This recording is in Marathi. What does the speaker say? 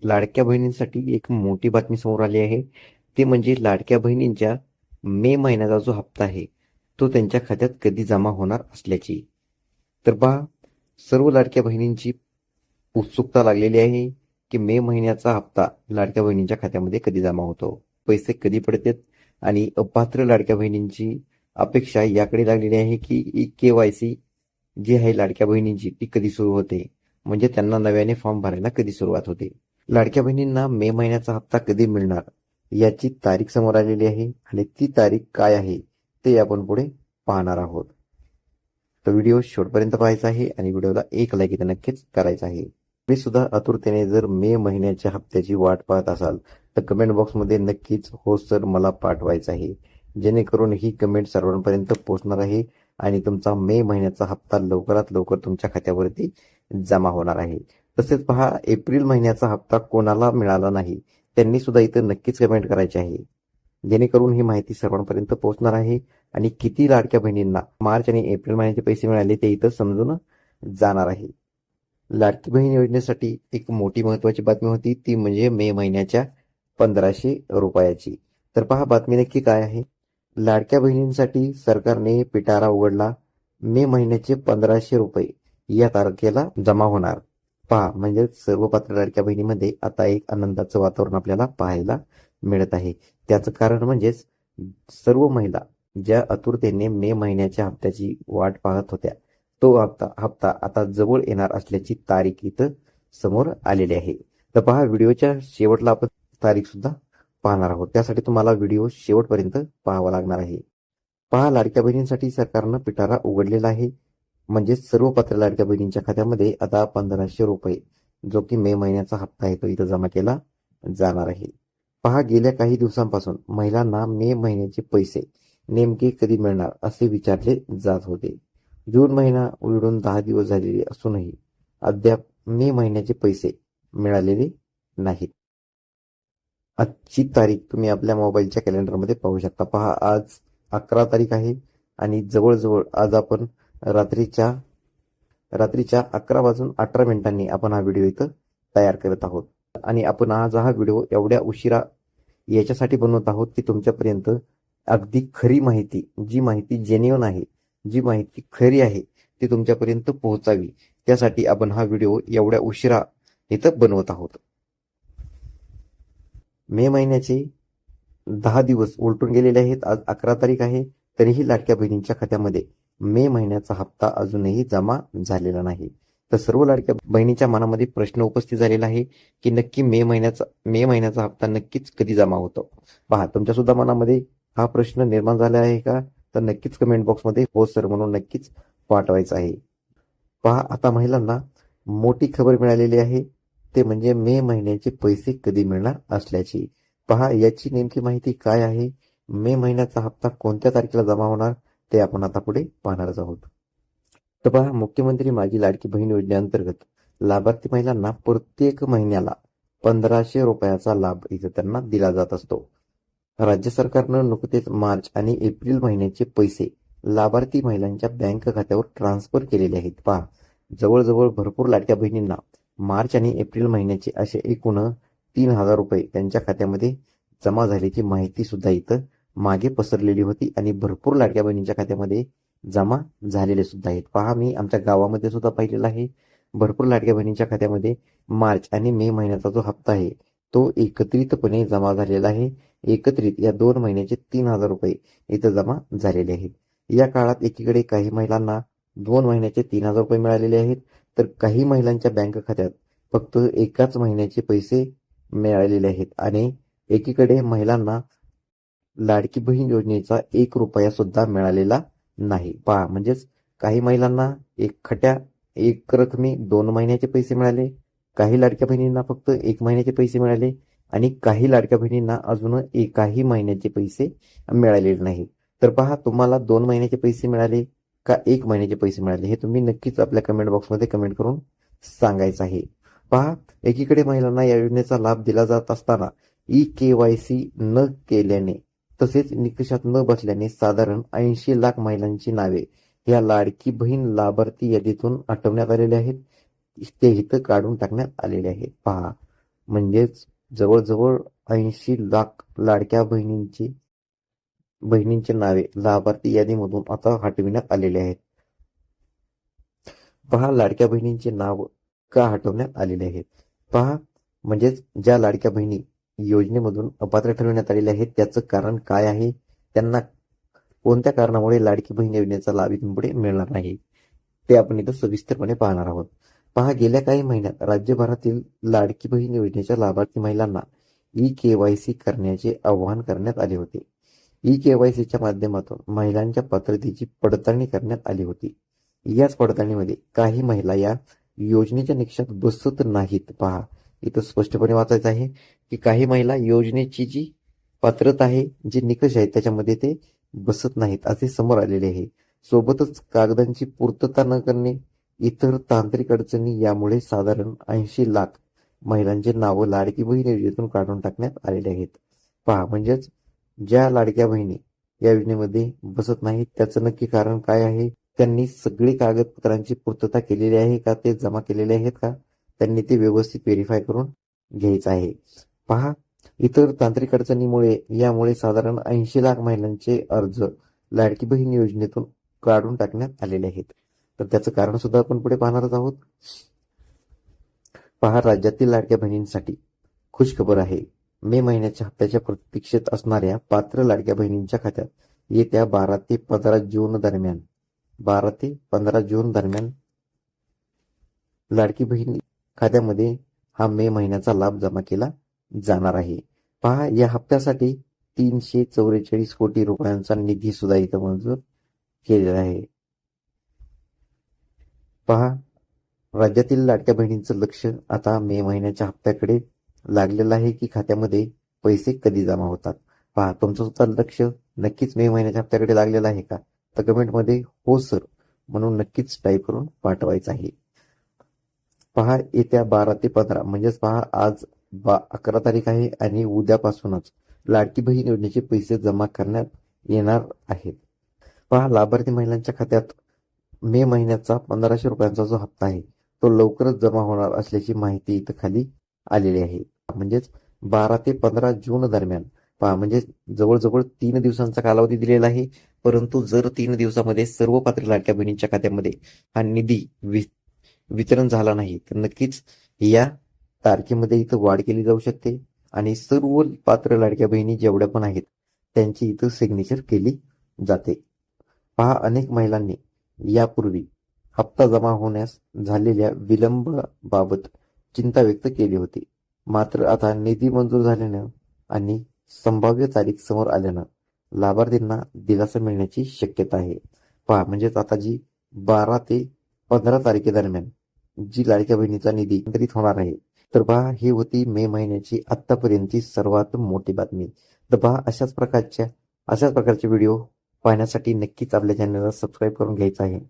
लाडक्या बहिणींसाठी एक मोठी बातमी समोर आली आहे. ते म्हणजे लाडक्या बहिणींच्या मे महिन्याचा जो हप्ता आहे, तो त्यांच्या खात्यात कधी जमा होणार असल्याची. तर पहा, सर्व लाडक्या बहिणींची उत्सुकता लागलेली आहे, की मे महिन्याचा हप्ता लाडक्या बहिणींच्या खात्यामध्ये कधी जमा होतो, पैसे कधी पडतात आणि अपात्र लाडक्या बहिणींची अपेक्षा याकडे लागलेली आहे, की KYC जी आहे लाडक्या बहिणींची ती कधी सुरू होते, म्हणजे त्यांना नव्याने फॉर्म भरायला कधी सुरुवात होते. लाडक्या बहिणींना मे महिन्याचा हप्ता कधी मिळणार याची तारीख समोर आलेली आहे आणि ती तारीख काय आहे ते आपण पुढे पाहणार आहोत. तर व्हिडिओ शेवटपर्यंत पाहायचा आहे आणि व्हिडिओला एक लाईक इथे नक्कीच करायचा आहे. मी सुद्धा आतुरतेने जर मे महिन्याच्या हप्त्याची वाट पाहत असाल तर कमेंट बॉक्समध्ये नक्कीच हो सर मला पाठवायचं आहे, जेणेकरून ही कमेंट सर्वांपर्यंत पोहोचणार आहे आणि तुमचा मे महिन्याचा हप्ता लवकरात लवकर तुमच्या खात्यावरती जमा होणार आहे. तसेच पहा, एप्रिल महिन्याचा हप्ता कोणाला मिळाला नाही त्यांनी सुद्धा इथं नक्कीच कमेंट करायची आहे, जेणेकरून ही माहिती सर्वांपर्यंत पोहोचणार आहे आणि किती लाडक्या बहिणींना मार्च आणि एप्रिल महिन्याचे पैसे मिळाले ते इथं समजून जाणार आहे. लाडकी बहीण योजनेसाठी एक मोठी महत्वाची बातमी होती, ती म्हणजे मे महिन्याच्या 1500 रुपयाची. तर पहा बातमी नक्की काय आहे. लाडक्या बहिणींसाठी सरकारने पिटारा उघडला. मे महिन्याचे 1500 रुपये या तारखेला जमा होणार. पहा, म्हणजे सर्व पात्र लाडक्या बहिणीमध्ये आता एक आनंदाचं वातावरण आपल्याला पाहायला मिळत आहे. त्याचं कारण म्हणजेच सर्व महिला ज्या आतुरतेने मे महिन्याच्या हप्त्याची वाट पाहत होत्या, तो हप्ता आता जवळ येणार असल्याची तारीख इथं समोर आलेली आहे. तर पहा, व्हिडिओच्या शेवटला आपण तारीख सुद्धा पाहणार आहोत, त्यासाठी तुम्हाला व्हिडिओ शेवटपर्यंत पाहावा लागणार आहे. पहा, लाडक्या बहिणींसाठी सरकारनं पिटारा उघडलेला आहे, म्हणजे सर्व पात्र लाडक्या बहिणींच्या खात्यामध्ये आता 1500 रुपये जो की मे महिन्याचा हप्ता आहे तो इथं जमा केला जाणार आहे. पहा, गेल्या काही दिवसांपासून महिलांना मे महिन्याचे पैसे नेमके कधी मिळणार असे विचारले जात होते. जून महिना उलटून 10 दिवस झालेले असूनही अद्याप मे महिन्याचे पैसे मिळालेले नाहीत. आजची तारीख तुम्ही आपल्या मोबाईलच्या कॅलेंडरमध्ये पाहू शकता. पहा, आज 11 तारीख आहे आणि जवळजवळ आज आपण रात्रीच्या 11:18 आपण हा व्हिडिओ इथं तयार करत आहोत आणि आपण आज हा व्हिडिओ एवढ्या उशिरा याच्यासाठी बनवत आहोत की तुमच्यापर्यंत अगदी खरी माहिती, जी माहिती जेन्युइन आहे, जी माहिती खरी आहे ती तुमच्यापर्यंत पोहोचावी, त्यासाठी आपण हा व्हिडिओ एवढ्या उशिरा इथं बनवत आहोत. मे महिन्याचे 10 दिवस उलटून गेलेले आहेत. आज 11 तारीख आहे, तरीही लाडक्या बहिणींच्या खात्यामध्ये मे महिन्याचा हप्ता अजूनही जमा झालेला नाही. तर सर्व लाडक्या बहिणीच्या मनामध्ये प्रश्न उपस्थित झालेला आहे की नक्की मे महिन्याचा हप्ता नक्कीच कधी जमा होतो. पहा, तुमच्या सुद्धा मनामध्ये हा प्रश्न निर्माण झाला आहे का? तर नक्कीच कमेंट बॉक्समध्ये हो सर म्हणून नक्कीच पाठवायचं आहे. पहा, आता महिलांना मोठी खबर मिळालेली आहे, ते म्हणजे मे महिन्याचे पैसे कधी मिळणार असल्याची. पहा, याची नेमकी माहिती काय आहे, मे महिन्याचा हप्ता कोणत्या तारखेला जमा होणार ते आपण आता पुढे पाहणारच आहोत. तर पहा, मुख्यमंत्री माझी लाडकी बहीण योजनेअंतर्गत लाभार्थी महिलांना प्रत्येक महिन्याला 1500 रुपयाचा लाभ इथे त्यांना दिला जात असतो. राज्य सरकारनं नुकतेच मार्च आणि एप्रिल महिन्याचे पैसे लाभार्थी महिलांच्या बँक खात्यावर ट्रान्सफर केलेले आहेत. पहा, जवळजवळ भरपूर लाडक्या बहिणींना मार्च आणि एप्रिल महिन्याचे असे एकूण 3000 रुपये त्यांच्या खात्यामध्ये जमा झाल्याची माहिती सुद्धा इथं मागे पसरलेली होती आणि भरपूर लाडक्या बहिणींच्या खात्यामध्ये जमा झालेले सुद्धा आहेत. पहा, मी आमच्या गावामध्ये सुद्धा पाहिलेलं आहे, भरपूर लाडक्या बहिणींच्या खात्यामध्ये मार्च आणि मे महिन्याचा जो हप्ता आहे तो एकत्रितपणे जमा झालेला आहे. एकत्रित या 2 महिन्याचे 3000 रुपये इथं जमा झालेले आहेत. या काळात एकीकडे काही महिलांना 2 महिन्याचे 3000 रुपये मिळालेले आहेत, तर काही महिलांच्या बँक खात्यात फक्त एकाच महिन्याचे पैसे मिळालेले आहेत आणि एकीकडे महिलांना लाडकी बहीण योजनेचा 1 रुपया सुद्धा मिळालेला नाही. पहा, म्हणजेच काही महिलांना एक रकमी 2 महिन्याचे पैसे मिळाले, काही लाडक्या बहिणींना फक्त 1 महिन्याचे पैसे मिळाले आणि काही लाडक्या बहिणींना अजून एकाही महिन्याचे पैसे मिळालेले नाही. तर पहा, तुम्हाला 2 महिन्याचे पैसे मिळाले का 1 महिन्याचे पैसे मिळाले हे तुम्ही नक्कीच आपल्या कमेंट बॉक्समध्ये कमेंट करून सांगायचं आहे. पहा, एकीकडे महिलांना या योजनेचा लाभ दिला जात असताना KYC न केल्याने तसेच निकषात न बसल्याने साधारण 80 लाख महिलांची नावे या लाडकी बहीण लाभार्थी यादीतून हटवण्यात आलेले आहेत, ते इथं काढून टाकण्यात आलेले आहेत. पहा, म्हणजेच जवळजवळ 80 लाख लाडक्या बहिणींचे नावे लाभार्थी यादीमधून आता हटविण्यात आलेले आहेत. पहा लाडक्या बहिणींचे नाव का हटवण्यात आलेले आहेत. पहा म्हणजेच ज्या लाडक्या बहिणी योजनेमधून अपात्र ठरवण्यात आलेल्या आहेत त्याचं कारण काय आहे, त्यांना कोणत्या कारणामुळे लाडकी बहीण योजनेचा लाभ इथून पुढे मिळणार नाही ते आपण इथं सविस्तरपणे पाहणार आहोत. पहा गेल्या काही महिन्यात राज्यभरातील लाडकी बहीण योजनेच्या लाभार्थी महिलांना ई-केवायसी करण्याचे आवाहन करण्यात आले होते. ई-केवायसीच्या माध्यमातून महिलांच्या पात्रतेची पडताळणी करण्यात आली होती. याच पडताळणीमध्ये काही महिला या योजनेच्या निकषात बसत नाहीत. पहा इथं स्पष्टपणे वाचायचं आहे की काही महिला योजनेची जी पात्रता आहे, जे निकष आहेत त्याच्यामध्ये ते बसत नाहीत असे समोर आलेले आहे. सोबतच कागदांची पूर्तता न करणे, इतर तांत्रिक अडचणी यामुळे साधारण 80 लाख महिलांचे नावं लाडकी बहीण योजनेतून काढून टाकण्यात आलेले आहेत. पहा म्हणजेच ज्या लाडक्या बहिणी या योजनेमध्ये बसत नाहीत त्याचं नक्की कारण काय आहे, त्यांनी सगळी कागदपत्रांची पूर्तता केलेली आहे का, ते जमा केलेले आहेत का, त्यांनी ते व्यवस्थित व्हेरीफाय करून घ्यायचं आहे. पहा इतर तांत्रिक अडचणीमुळे यामुळे साधारण 80 लाख महिलांचे अर्ज लाडकी बहीण योजनेतून काढून टाकण्यात आलेले आहेत. तर त्याचं कारण सुद्धा आपण पुढे पाहणारच आहोत. पहा राज्यातील लाडक्या बहिणींसाठी खुशखबर आहे. मे महिन्याच्या हप्त्याच्या प्रतीक्षेत असणाऱ्या पात्र लाडक्या बहिणींच्या खात्यात येत्या 12 ते 15 जून दरम्यान लाडकी बहीण खात्यामध्ये हा मे महिन्याचा लाभ जमा केला जाणार आहे. पहा या हप्त्यासाठी 344 कोटी रुपयांचा निधी सुद्धा इथं मंजूर केलेला आहे. पहा राज्यातील लाडक्या बहिणींचं लक्ष आता मे महिन्याच्या हप्त्याकडे लागलेलं आहे की खात्यामध्ये पैसे कधी जमा होतात. पहा तुमचं सुद्धा लक्ष नक्कीच मे महिन्याच्या हप्त्याकडे लागलेलं आहे का, तर कमेंटमध्ये हो सर म्हणून नक्कीच टाईप करून पाठवायचं आहे. पहा येत्या 12 ते 15 म्हणजेच पहा आज 11 तारीख आहे आणि उद्यापासूनच लाडकी बहीण योजनेचे पैसे जमा करण्यात येणार आहेत. पहा लाभार्थी महिलांच्या खात्यात मे महिन्याचा 1500 रुपयांचा जो हप्ता आहे तो लवकरच जमा होणार असल्याची माहिती इथं खाली आलेली आहे. म्हणजेच 12 ते 15 जून दरम्यान पहा म्हणजे जवळजवळ 3 दिवसांचा कालावधी दिलेला आहे. परंतु जर 3 दिवसामध्ये सर्व पात्र लाडक्या बहिणींच्या खात्यामध्ये हा निधी वितरण झाला नाही तर नक्कीच या तारखेमध्ये इथं वाढ केली जाऊ शकते आणि सर्व पात्र लाडक्या बहिणी जेवढ्या पण आहेत त्यांची इथं सिग्नेचर केली जाते. पहा अनेक महिलांनी यापूर्वी हप्ता जमा होण्यास झालेल्या विलंबाबाबत चिंता व्यक्त केली होती. मात्र आता निधी मंजूर झाल्यानं आणि संभाव्य तारीख समोर आल्यानं लाभार्थींना दिलासा मिळण्याची शक्यता आहे. पहा म्हणजेच आता जी 12 ते 15 तारखेदरम्यान जी लाडक्या बहिणीचा निधी वितरित होणार आहे, तर पहा ही होती मे महिन्याची आतापर्यंतची सर्वात मोठी बातमी. तर पहा अशाच प्रकारचे व्हिडिओ पाहण्यासाठी नक्कीच आपल्या चॅनलला सबस्क्राईब करून घ्यायचं आहे.